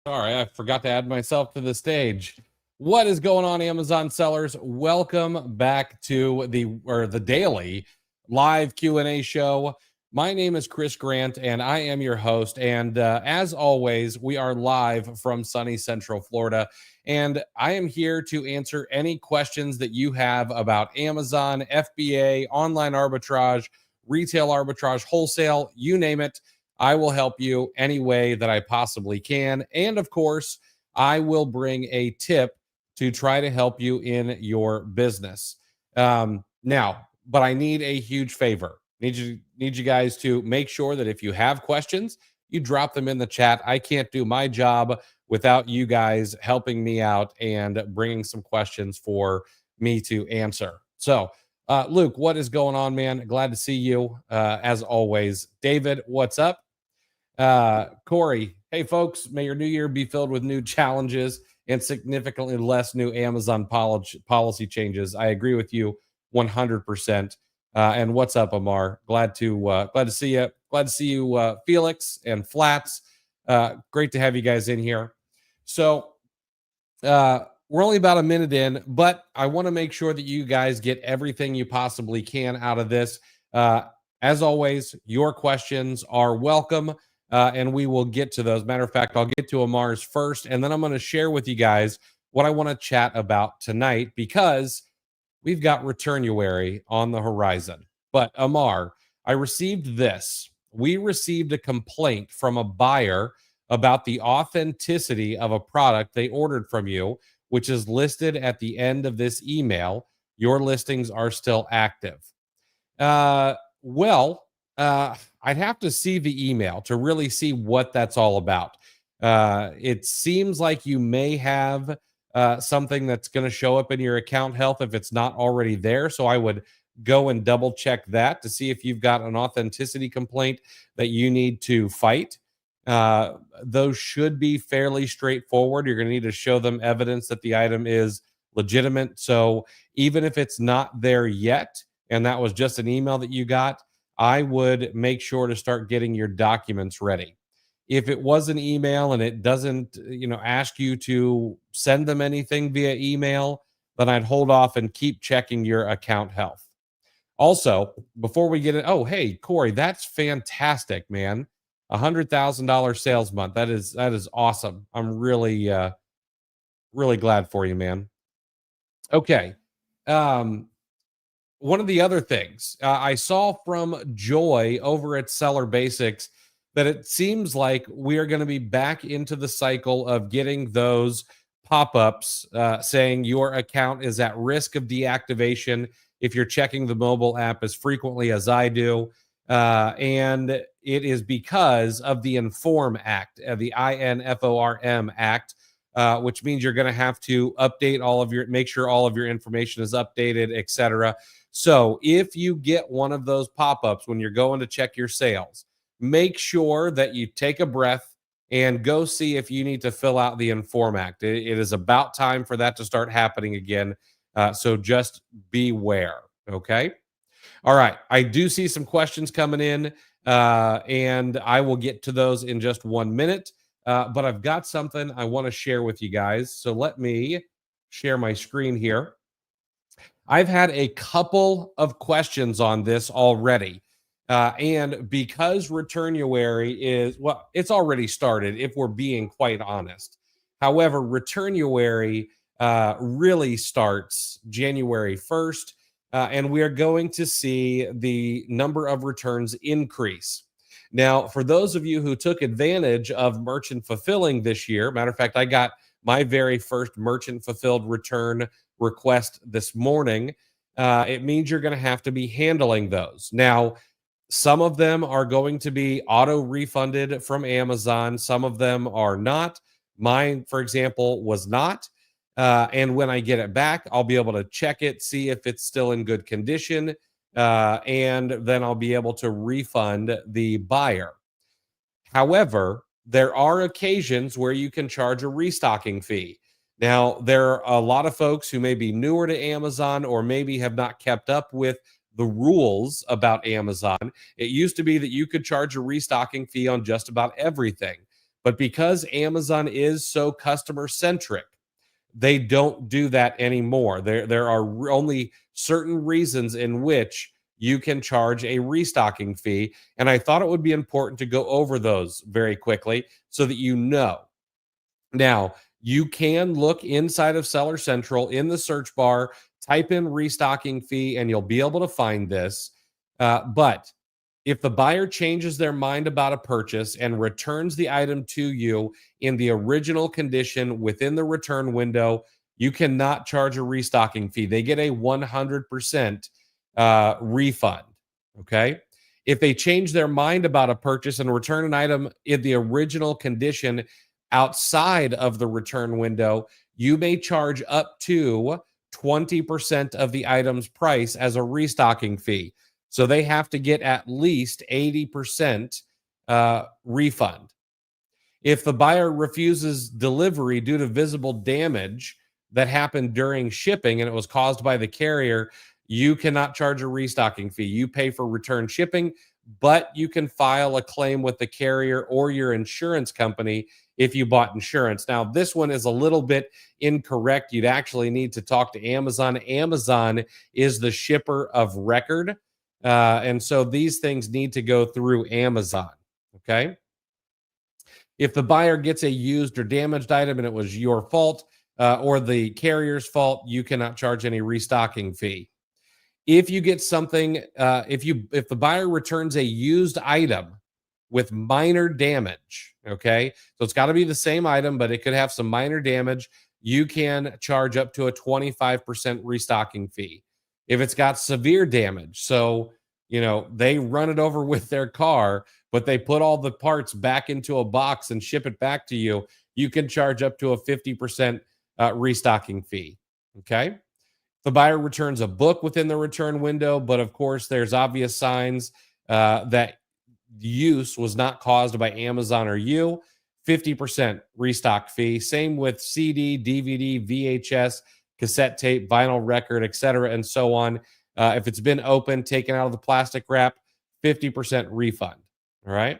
Sorry, I forgot to add myself to the stage. What is going on, Amazon sellers? Welcome back to the daily live Q&A show. My name is Chris Grant, and I am your host. And as always, we are live from sunny Central Florida. And I am here to answer any questions that you have about Amazon, FBA, online arbitrage, retail arbitrage, wholesale, you name it. I will help you any way that I possibly can. And of course, I will bring a tip to try to help you in your business. But I need a huge favor. Need you guys to make sure that if you have questions, you drop them in the chat. I can't do my job without you guys helping me out and bringing some questions for me to answer. So, Luke, what is going on, man? Glad to see you as always. David, what's up? Corey, hey folks, may your new year be filled with new challenges and significantly less new Amazon policy changes. I agree with you 100%. And what's up, Amar? Glad to see you. Glad to see you, Felix and Flats. Great to have you guys in here. So we're only about a minute in, but I want to make sure that you guys get everything you possibly can out of this. As always, your questions are welcome. And we will get to those. Matter of fact, I'll get to Amar's first, and then I'm going to share with you guys what I want to chat about tonight because we've got Returnuary on the horizon. But Amar, I received this. We received a complaint from a buyer about the authenticity of a product they ordered from you, which is listed at the end of this email. Your listings are still active. I'd have to see the email to really see what that's all about. It seems like you may have something that's going to show up in your account health if it's not already there. So I would go and double check that to see if you've got an authenticity complaint that you need to fight. Those should be fairly straightforward. You're going to need to show them evidence that the item is legitimate. So even if it's not there yet, and that was just an email that you got, I would make sure to start getting your documents ready. If it was an email and it doesn't, ask you to send them anything via email, then I'd hold off and keep checking your account health. Also, before we get it, oh, hey, Corey, that's fantastic, man. $100,000 sales month. That is awesome. I'm really, really glad for you, man. Okay. One of the other things I saw from Joy over at Seller Basics that it seems like we are going to be back into the cycle of getting those pop-ups saying your account is at risk of deactivation if you're checking the mobile app as frequently as I do. And it is because of the Inform Act, the INFORM Act, which means you're going to have to update make sure all of your information is updated, etc. So if you get one of those pop-ups when you're going to check your sales, make sure that you take a breath and go see if you need to fill out the Inform Act. It is about time for that to start happening again. So just beware, okay? All right, I do see some questions coming in, and I will get to those in just 1 minute. But I've got something I want to share with you guys. So let me share my screen here. I've had a couple of questions on this already. And because Returnuary it's already started, if we're being quite honest. However, Returnuary really starts January 1st, and we are going to see the number of returns increase. Now, for those of you who took advantage of merchant fulfilling this year, matter of fact, I got my very first merchant fulfilled return request this morning. It means you're going to have to be handling those. Now, some of them are going to be auto refunded from Amazon. Some of them are not. Mine, for example, was not. And when I get it back, I'll be able to check it, see if it's still in good condition. And then I'll be able to refund the buyer. However, there are occasions where you can charge a restocking fee. Now, there are a lot of folks who may be newer to Amazon or maybe have not kept up with the rules about Amazon. It used to be that you could charge a restocking fee on just about everything. But because Amazon is so customer centric, they don't do that anymore. There are only certain reasons in which you can charge a restocking fee, and I thought it would be important to go over those very quickly so that you know. Now, you can look inside of Seller Central in the search bar, type in restocking fee, and you'll be able to find this. But if the buyer changes their mind about a purchase and returns the item to you in the original condition within the return window, you cannot charge a restocking fee. They get a 100% refund. Okay. If they change their mind about a purchase and return an item in the original condition outside of the return window, you may charge up to 20% of the item's price as a restocking fee. So they have to get at least 80% refund. If the buyer refuses delivery due to visible damage that happened during shipping and it was caused by the carrier, you cannot charge a restocking fee. You pay for return shipping, but you can file a claim with the carrier or your insurance company if you bought insurance. Now, this one is a little bit incorrect. You'd actually need to talk to Amazon. Amazon is the shipper of record. And so these things need to go through Amazon. Okay. If the buyer gets a used or damaged item and it was your fault or the carrier's fault, you cannot charge any restocking fee. If you get something, if the buyer returns a used item with minor damage, okay, so it's got to be the same item, but it could have some minor damage, you can charge up to a 25% restocking fee. If it's got severe damage, so they run it over with their car, but they put all the parts back into a box and ship it back to you, you can charge up to a 50% restocking fee. Okay. The buyer returns a book within the return window, but of course, there's obvious signs that use was not caused by Amazon or you. 50% restock fee. Same with CD, DVD, VHS, cassette tape, vinyl record, etc., and so on. If it's been opened, taken out of the plastic wrap, 50% refund. All right.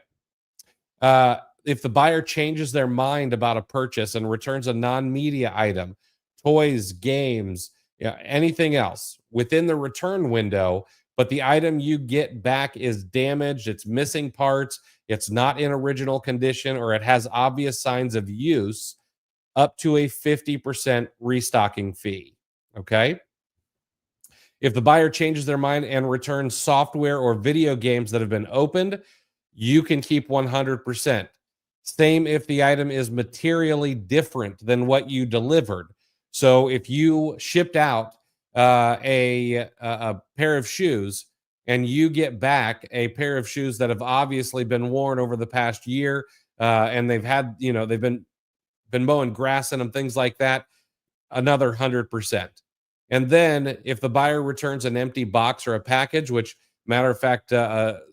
If the buyer changes their mind about a purchase and returns a non-media item, toys, games, anything else within the return window, but the item you get back is damaged, it's missing parts, it's not in original condition, or it has obvious signs of use, up to a 50% restocking fee. Okay. If the buyer changes their mind and returns software or video games that have been opened, you can keep 100%. Same if the item is materially different than what you delivered. So if you shipped out a pair of shoes and you get back a pair of shoes that have obviously been worn over the past year and they've had, they've been mowing grass in them, things like that, another 100%. And then if the buyer returns an empty box or a package, which matter of fact,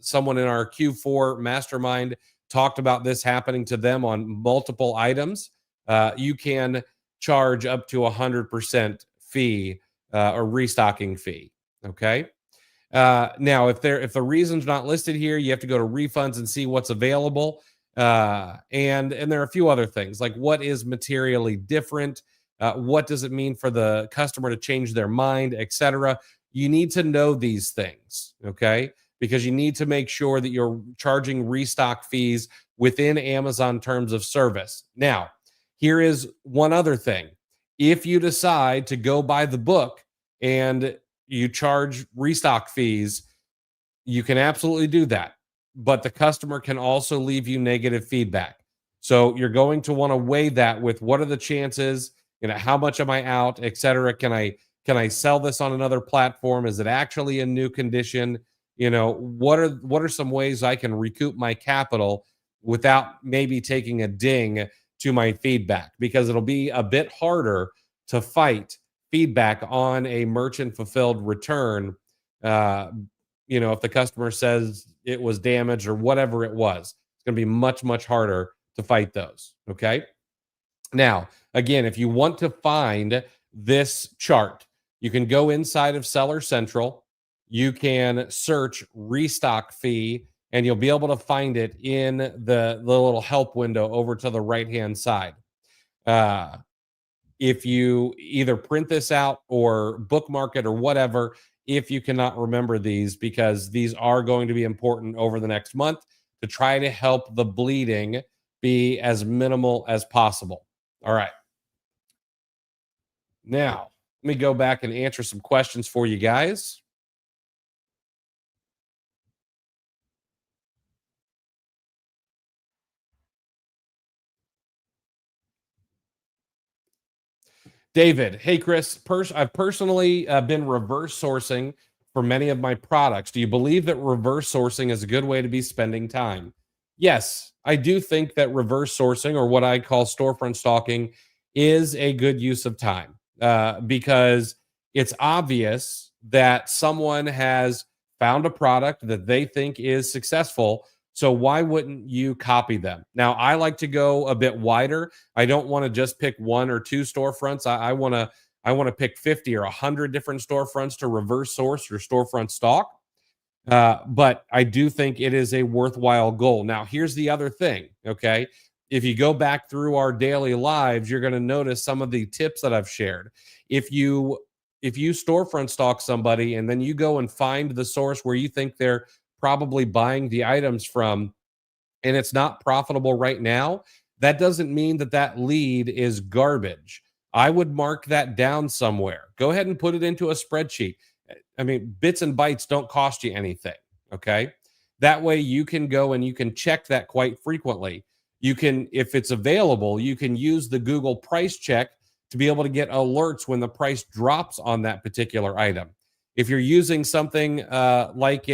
someone in our Q4 mastermind talked about this happening to them on multiple items, you can charge up to 100% fee or restocking fee. Okay. Now, if the reason's not listed here, you have to go to refunds and see what's available. And there are a few other things like what is materially different, what does it mean for the customer to change their mind, etc. You need to know these things, okay? Because you need to make sure that you're charging restock fees within Amazon terms of service. Now, here is one other thing. If you decide to go buy the book and you charge restock fees, you can absolutely do that. But the customer can also leave you negative feedback. So you're going to want to weigh that with what are the chances, how much am I out, et cetera. Can I sell this on another platform? Is it actually in new condition? What are some ways I can recoup my capital without maybe taking a ding to my feedback? Because it'll be a bit harder to fight feedback on a merchant fulfilled return. If the customer says it was damaged or whatever it was, it's going to be much, much harder to fight those. Okay. Now, again, if you want to find this chart, you can go inside of Seller Central. You can search restock fee and you'll be able to find it in the little help window over to the right hand side. Uh, if you either print this out or bookmark it or whatever, if you cannot remember these, because these are going to be important over the next month to try to help the bleeding be as minimal as possible. All right. Now, let me go back and answer some questions for you guys. David, hey Chris, I've personally been reverse sourcing for many of my products. Do you believe that reverse sourcing is a good way to be spending time? Yes, I do think that reverse sourcing, or what I call storefront stalking, is a good use of time because it's obvious that someone has found a product that they think is successful. So why wouldn't you copy them? Now, I like to go a bit wider. I don't want to just pick one or two storefronts. I want to pick 50 or 100 different storefronts to reverse source or storefront stock. But I do think it is a worthwhile goal. Now, here's the other thing. Okay, if you go back through our daily lives, you're going to notice some of the tips that I've shared. If you if you storefront stock somebody and then you go and find the source where you think they're probably buying the items from, and it's not profitable right now, that doesn't mean that that lead is garbage. I would mark that down somewhere. Go ahead and put it into a spreadsheet. I mean, bits and bytes don't cost you anything. Okay. That way you can go and you can check that quite frequently. You can, if it's available, you can use the Google price check to be able to get alerts when the price drops on that particular item. If you're using something like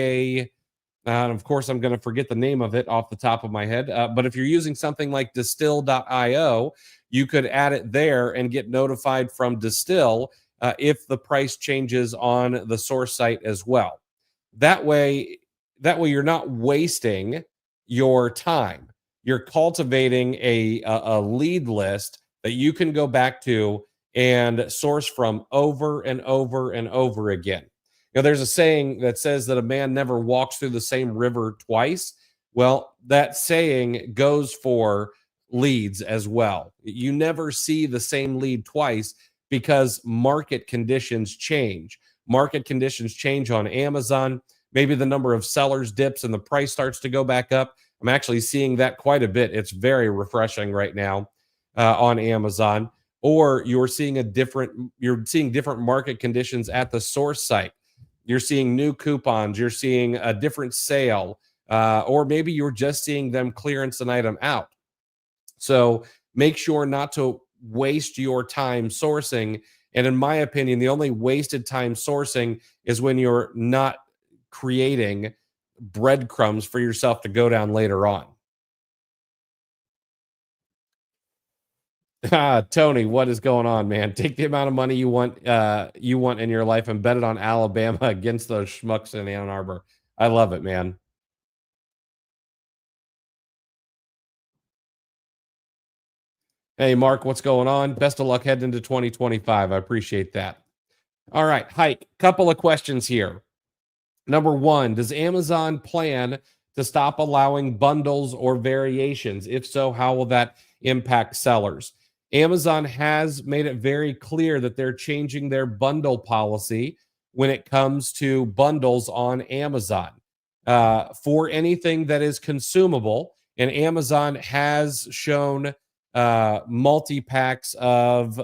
and of course, I'm going to forget the name of it off the top of my head. But if you're using something like distill.io, you could add it there and get notified from Distill if the price changes on the source site as well. That way, you're not wasting your time. You're cultivating a lead list that you can go back to and source from over and over and over again. There's a saying that says that a man never walks through the same river twice. Well, that saying goes for leads as well. You never see the same lead twice because market conditions change. Market conditions change on Amazon. Maybe the number of sellers dips and the price starts to go back up. I'm actually seeing that quite a bit. It's very refreshing right now on Amazon. Or you're seeing different market conditions at the source site. You're seeing new coupons, you're seeing a different sale, or maybe you're just seeing them clearance an item out. So make sure not to waste your time sourcing. And in my opinion, the only wasted time sourcing is when you're not creating breadcrumbs for yourself to go down later on. Tony, what is going on, man? Take the amount of money you want in your life and bet it on Alabama against those schmucks in Ann Arbor. I love it, man. Hey, Mark, what's going on? Best of luck heading into 2025. I appreciate that. All right, Hike, couple of questions here. Number one, does Amazon plan to stop allowing bundles or variations? If so, how will that impact sellers? Amazon has made it very clear that they're changing their bundle policy when it comes to bundles on Amazon. For anything that is consumable, and Amazon has shown multi packs of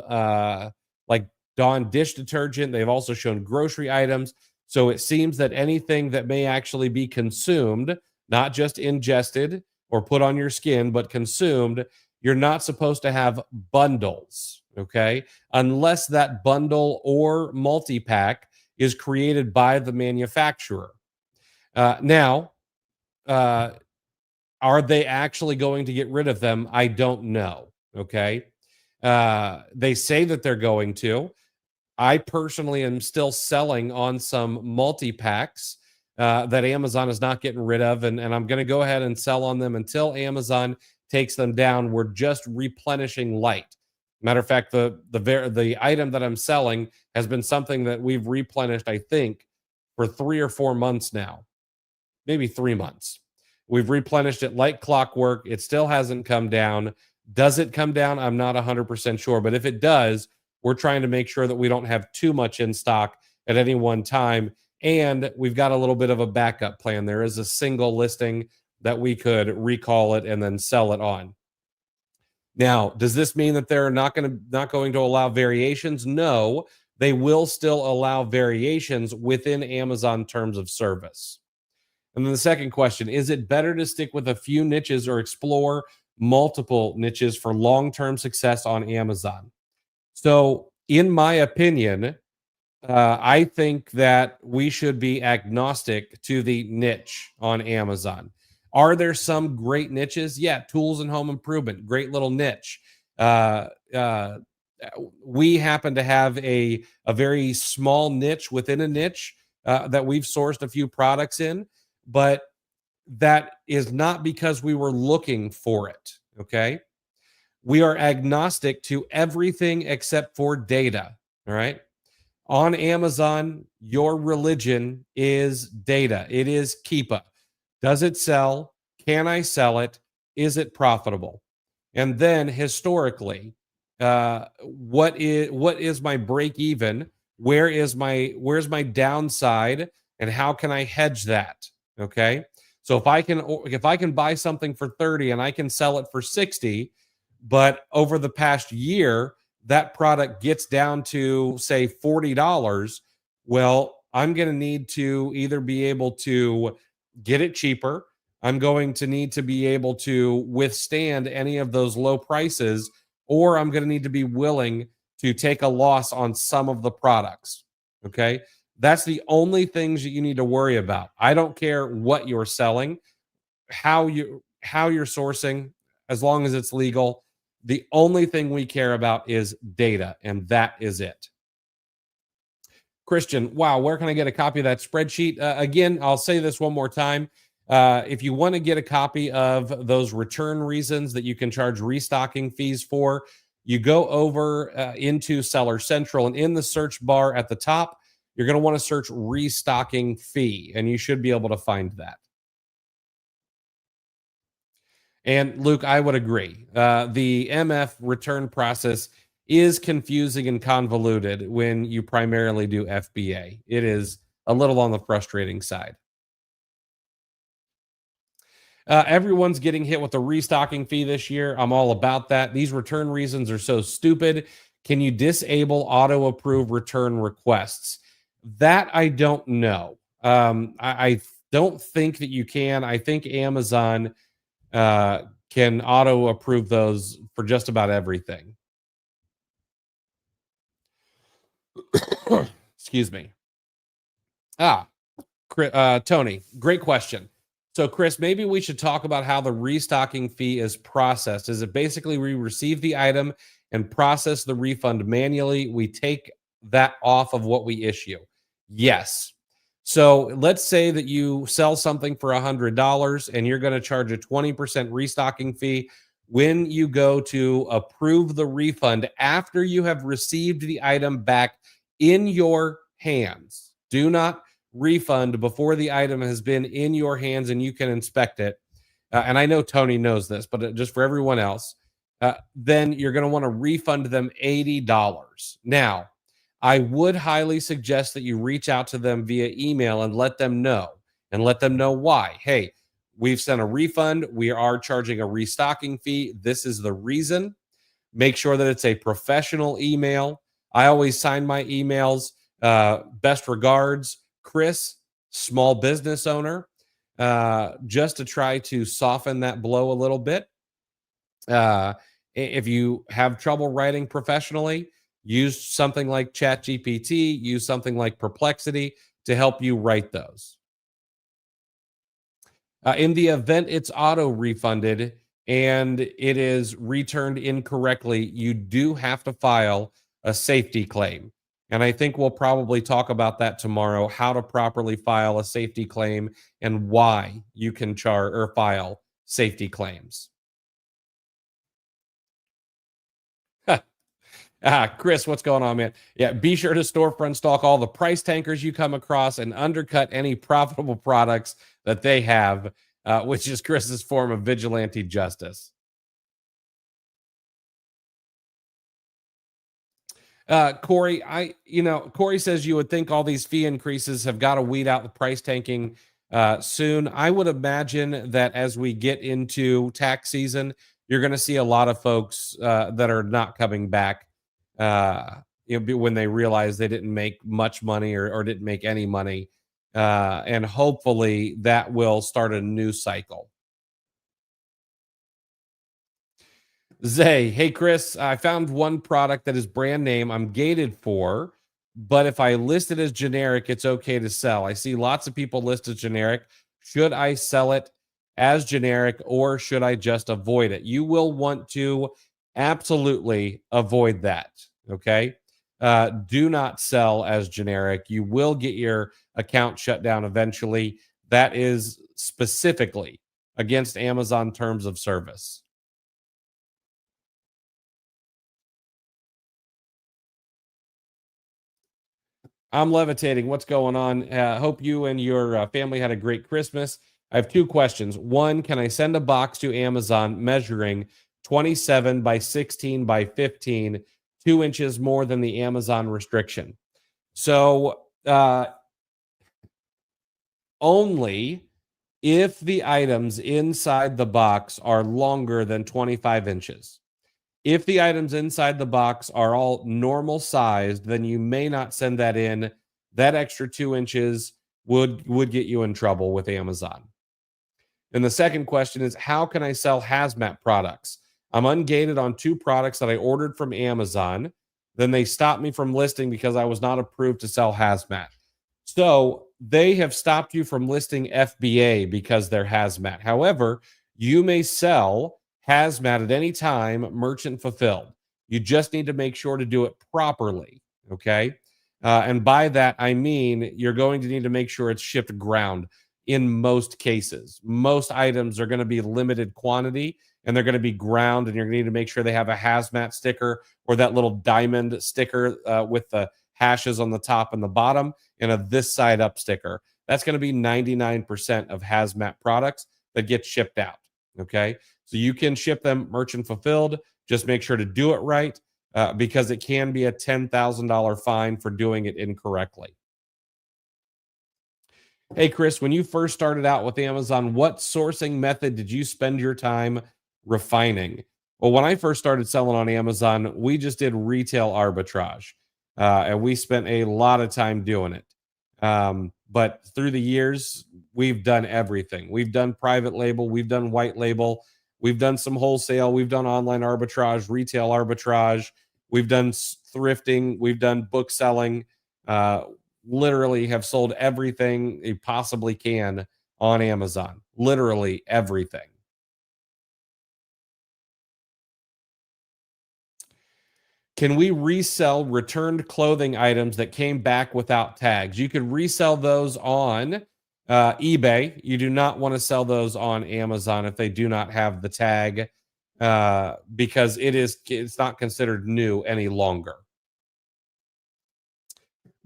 like Dawn dish detergent. They've also shown grocery items. So it seems that anything that may actually be consumed, not just ingested or put on your skin, but consumed, you're not supposed to have bundles, okay? Unless that bundle or multi pack is created by the manufacturer. Now, are they actually going to get rid of them? I don't know, okay? They say that they're going to. I personally am still selling on some multi packs that Amazon is not getting rid of, and I'm going to go ahead and sell on them until Amazon takes them down. We're just replenishing light. Matter of fact, the item that I'm selling has been something that we've replenished, I think, for 3 or 4 months now, maybe 3 months. We've replenished it like clockwork. It still hasn't come down. Does it come down? I'm not 100% sure. But if it does, we're trying to make sure that we don't have too much in stock at any one time. And we've got a little bit of a backup plan. There is a single listing that we could recall it and then sell it on. Now, does this mean that they're not going to allow variations? No, they will still allow variations within Amazon terms of service. And then the second question, is it better to stick with a few niches or explore multiple niches for long-term success on Amazon? So, in my opinion, I think that we should be agnostic to the niche on Amazon. Are there some great niches? Yeah, tools and home improvement, great little niche. Uh, uh, we happen to have a very small niche within a niche that we've sourced a few products in, but that is not because we were looking for it. Okay, we are agnostic to everything except for data. All right. On Amazon, your religion is data. It is Keepa. Does it sell? Can I sell it? Is it profitable? And then historically, what is my break even? Where's my downside? And how can I hedge that? Okay. So if I can buy something for 30 and I can sell it for 60, but over the past year, that product gets down to say $40, well, I'm going to need to either be able to get it cheaper. I'm going to need to be able to withstand any of those low prices, or I'm going to need to be willing to take a loss on some of the products. Okay. That's the only things that you need to worry about. I don't care what you're selling, how you're sourcing, as long as it's legal. The only thing we care about is data, and that is it. Christian, wow, where can I get a copy of that spreadsheet? Again, I'll say this one more time. If you want to get a copy of those return reasons that you can charge restocking fees for, you go over into Seller Central, and in the search bar at the top, you're going to want to search restocking fee, and you should be able to find that. And Luke, I would agree. The MF return process is confusing and convoluted when you primarily do FBA. It is a little on the frustrating side. Everyone's getting hit with a restocking fee this year. I'm all about that. These return reasons are so stupid. Can you disable auto approve return requests? That I don't know. I don't think that you can. I think Amazon can auto approve those for just about everything. Excuse me. Tony, great question. So, Chris, maybe we should talk about how the restocking fee is processed. Is it basically we receive the item and process the refund manually? We take that off of what we issue. Yes. So let's say that you sell something for $100 and you're going to charge a 20% restocking fee. When you go to approve the refund after you have received the item back in your hands, do not refund before the item has been in your hands and you can inspect it. And I know Tony knows this, but just for everyone else, then you're going to want to refund them $80. Now, I would highly suggest that you reach out to them via email and let them know why. Hey, we've sent a refund. We are charging a restocking fee. This is the reason. Make sure that it's a professional email. I always sign my emails. Best regards, Chris, small business owner, just to try to soften that blow a little bit. If you have trouble writing professionally, use something like ChatGPT, use something like Perplexity to help you write those. In the event it's auto refunded and it is returned incorrectly, you do have to file a safety claim. And I think we'll probably talk about that tomorrow, how to properly file a safety claim and why you can charge or file safety claims. Chris, what's going on, man? Yeah, be sure to storefront stalk all the price tankers you come across and undercut any profitable products that they have. which is Chris's form of vigilante justice. Corey, Corey says you would think all these fee increases have got to weed out the price tanking soon. I would imagine that as we get into tax season, you're going to see a lot of folks that are not coming back. When they realize they didn't make much money or didn't make any money, and hopefully that will start a new cycle. Zay, hey Chris, I found one product that is brand name I'm gated for, but if I list it as generic, it's okay to sell. I see lots of people list as generic. Should I sell it as generic or should I just avoid it? You will want to absolutely avoid that. Okay. Do not sell as generic. You will get your account shut down eventually. That is specifically against Amazon terms of service. I'm levitating. What's going on? Hope you and your family had a great Christmas. I have two questions. One, can I send a box to Amazon measuring 27 by 16 by 15, 2 inches more than the Amazon restriction? So, only if the items inside the box are longer than 25 inches. If the items inside the box are all normal sized, then you may not send that in. That extra 2 inches would get you in trouble with Amazon. And the second question is, how can I sell hazmat products? I'm ungated on two products that I ordered from Amazon. Then they stopped me from listing because I was not approved to sell hazmat. So they have stopped you from listing FBA because they're hazmat. However, you may sell hazmat at any time, merchant fulfilled. You just need to make sure to do it properly. Okay. And by that, I mean you're going to need to make sure it's shipped ground in most cases. Most items are going to be limited quantity and they're going to be ground, and you're going to need to make sure they have a hazmat sticker or that little diamond sticker with the hashes on the top and the bottom and a this side up sticker. That's going to be 99% of hazmat products that get shipped out. Okay. So you can ship them merchant fulfilled. Just make sure to do it right because it can be a $10,000 fine for doing it incorrectly. Hey, Chris, when you first started out with Amazon, what sourcing method did you spend your time refining? Well, when I first started selling on Amazon, we just did retail arbitrage, and we spent a lot of time doing it. But through the years, we've done everything. We've done private label, we've done white label, we've done some wholesale, we've done online arbitrage, retail arbitrage, we've done thrifting, we've done book selling. Uh, Literally have sold everything you possibly can on Amazon. Literally everything. Can we resell returned clothing items that came back without tags? You could resell those on eBay. You do not want to sell those on Amazon if they do not have the tag because it's not considered new any longer.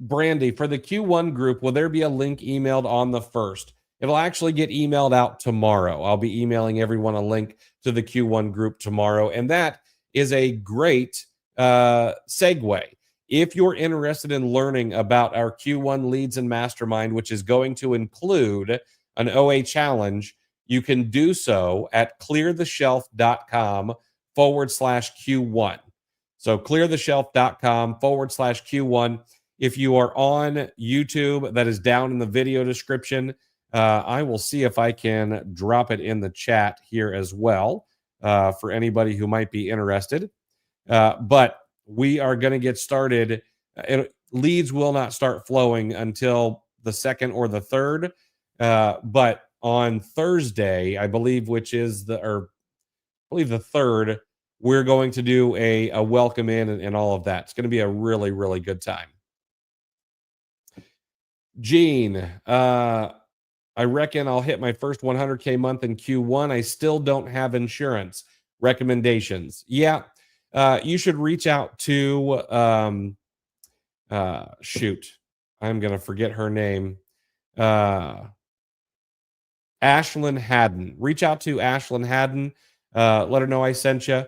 Brandy, for the Q1 group, will there be a link emailed on the 1st? It'll actually get emailed out tomorrow. I'll be emailing everyone a link to the Q1 group tomorrow. And that is a great segue. If you're interested in learning about our Q1 Leads and Mastermind, which is going to include an OA challenge, you can do so at cleartheshelf.com/Q1. So cleartheshelf.com/Q1. If you are on YouTube, that is down in the video description. I will see if I can drop it in the chat here as well for anybody who might be interested. But we are going to get started. Leads will not start flowing until the 2nd or the 3rd. But on Thursday, I believe, the 3rd, we're going to do a welcome in and all of that. It's going to be a really, really good time. Gene, I reckon I'll hit my first 100K month in Q1. I still don't have insurance. Recommendations? Yeah, you should reach out to shoot, I'm gonna forget her name. Ashlyn Haddon. Reach out to Ashlyn Haddon. Let her know I sent you.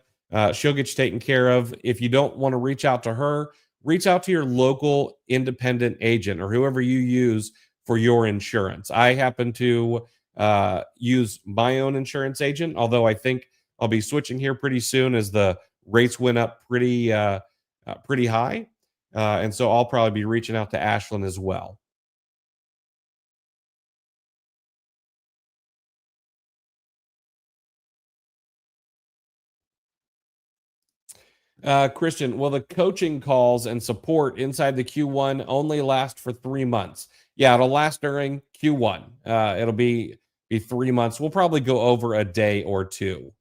She'll get you taken care of. If you don't want to reach out to her, reach out to your local independent agent or whoever you use for your insurance. I happen to use my own insurance agent, although I think I'll be switching here pretty soon as the rates went up pretty high. And so I'll probably be reaching out to Ashlyn as well. Christian, will the coaching calls and support inside the Q1 only last for 3 months? Yeah, it'll last during Q1. It'll be 3 months. We'll probably go over a day or two.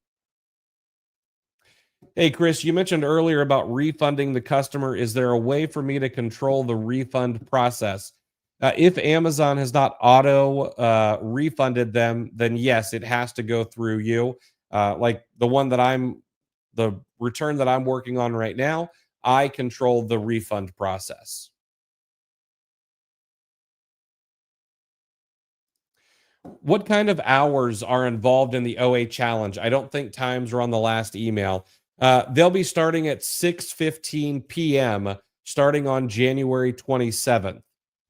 Hey, Chris, you mentioned earlier about refunding the customer. Is there a way for me to control the refund process? If Amazon has not auto refunded them, then yes, it has to go through you. Like the return that I'm working on right now, I control the refund process. What kind of hours are involved in the OA challenge? I don't think times are on the last email. They'll be starting at 6:15 p.m. starting on January 27th.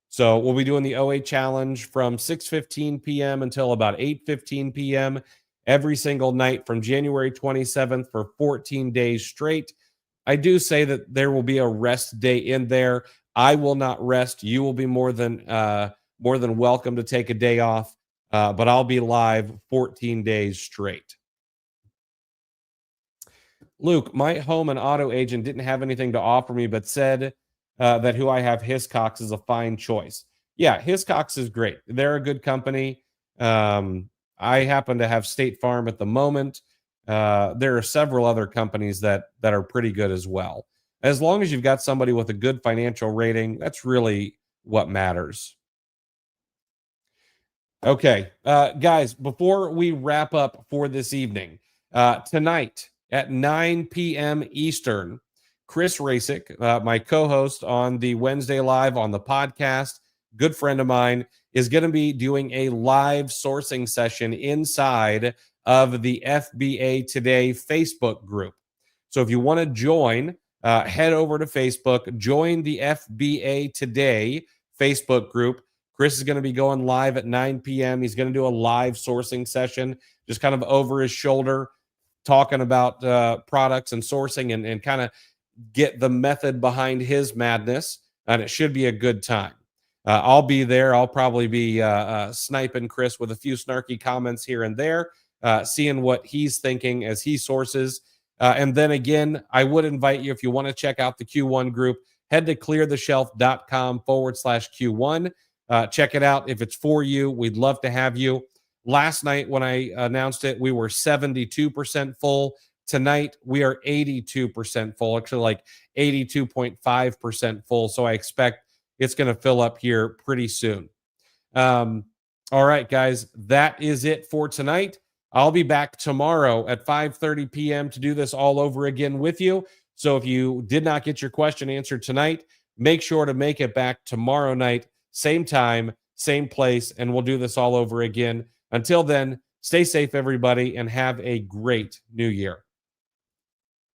So we'll be doing the OA challenge from 6:15 p.m. until about 8:15 p.m. every single night from January 27th for 14 days straight. I do say that there will be a rest day in there. I will not rest. You will be more than welcome to take a day off, but I'll be live 14 days straight. Luke, my home and auto agent didn't have anything to offer me, but said that who I have, Hiscox, is a fine choice. Yeah, Hiscox is great. They're a good company. I happen to have State Farm at the moment. There are several other companies that are pretty good as well. As long as you've got somebody with a good financial rating, that's really what matters. Okay, guys, before we wrap up for this evening, tonight at 9 p.m. Eastern, Chris Rasick, my co host on the Wednesday Live on the podcast, good friend of mine, is going to be doing a live sourcing session inside of the FBA Today Facebook group. So if you want to join, head over to Facebook, join the FBA Today Facebook group. Chris is going to be going live at 9 p.m. He's going to do a live sourcing session, just kind of over his shoulder, talking about products and sourcing and kind of get the method behind his madness. And it should be a good time. I'll be there. I'll probably be sniping Chris with a few snarky comments here and there, seeing what he's thinking as he sources. And then again, I would invite you, if you want to check out the Q1 group, head to cleartheshelf.com/Q1. Check it out. If it's for you, we'd love to have you. Last night, when I announced it, we were 72% full. Tonight, we are 82% full, actually, like 82.5% full. So I expect it's going to fill up here pretty soon. All right, guys, that is it for tonight. I'll be back tomorrow at 5:30 p.m. to do this all over again with you. So if you did not get your question answered tonight, make sure to make it back tomorrow night, same time, same place, and we'll do this all over again. Until then, stay safe, everybody, and have a great new year.